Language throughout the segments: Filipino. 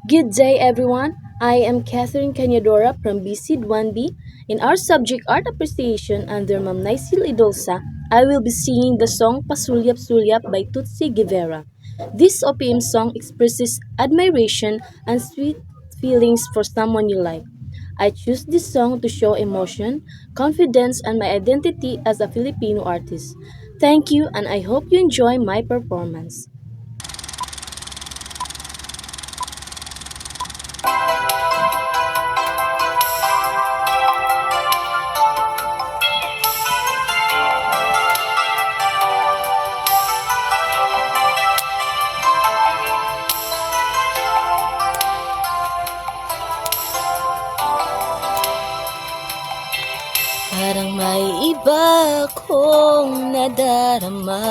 Good day, everyone. I am Catherine Canyadora from BCD 1B. In our subject Art Appreciation under Ma'am Naisil Idolsa, I will be singing the song Pasulyap Sulyap by Tutsi Guevara. This OPM song expresses admiration and sweet feelings for someone you like. I choose this song to show emotion, confidence, and my identity as a Filipino artist. Thank you, and I hope you enjoy my performance. Parang may iba kong nadarama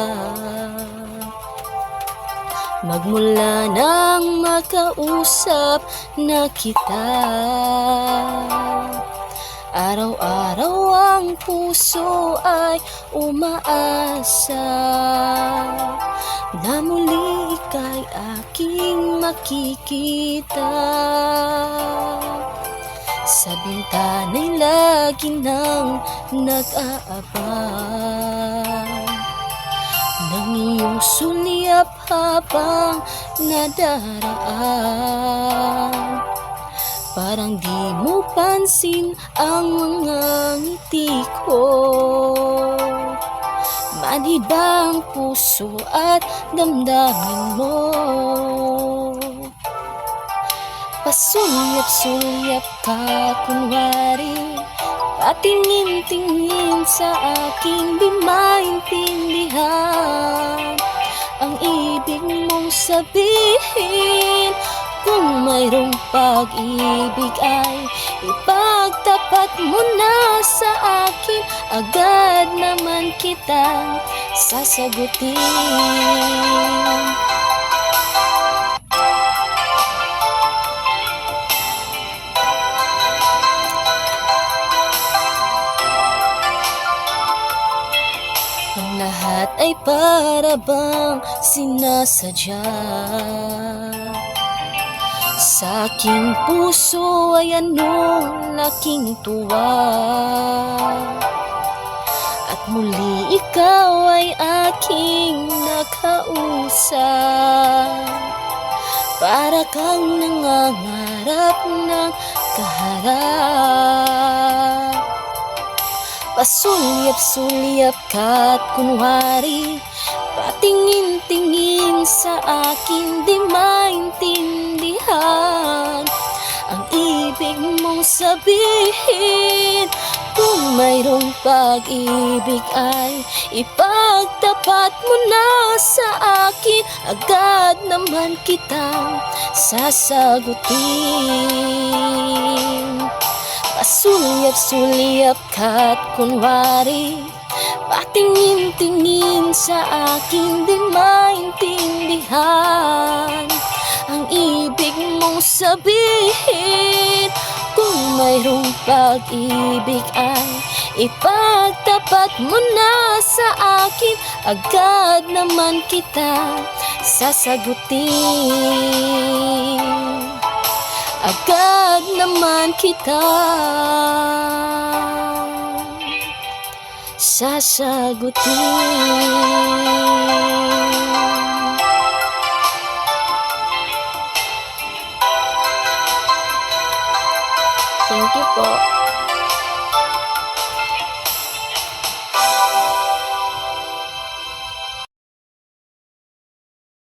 magmula nang makausap na kita. Araw-araw ang puso ay umaasa na muli ika'y aking makikita. Sa bintana'y lagi nang nag-aabang ng iyong sulyap habang nadaraan. Parang di mo pansin ang mga ngiti ko, manhid ba ang puso at damdamin mo? Pasulyap-sulyap ka kunwari, patingin-tingin sa aking di maintindihan ang ibig mong sabihin. Kung mayroong pag-ibig ay ipagtapat mo na sa akin, agad naman kitang sasagutin. Ang lahat ay para bang sinasadya. Sa aking puso ay anong laking tuwa, at muli ikaw ay aking nakausap. Para kang nangangarap ng kaharap. Pasulyap-sulyap ka't kunwari, patingin-tingin sa akin di maintindihan ang ibig mong sabihin. Kung mayroong pag-ibig ay ipagtapat mo na sa akin, agad naman kitang sasagutin. Pasulyap-sulyap ka't kunwari, patingin-tingin sa akin di maintindihan ang ibig mong sabihin. Kung mayroong pag-ibig ay ipagtapat mo na sa akin, agad naman kita sasagutin. Agad naman kita sasagutin. Thank you po.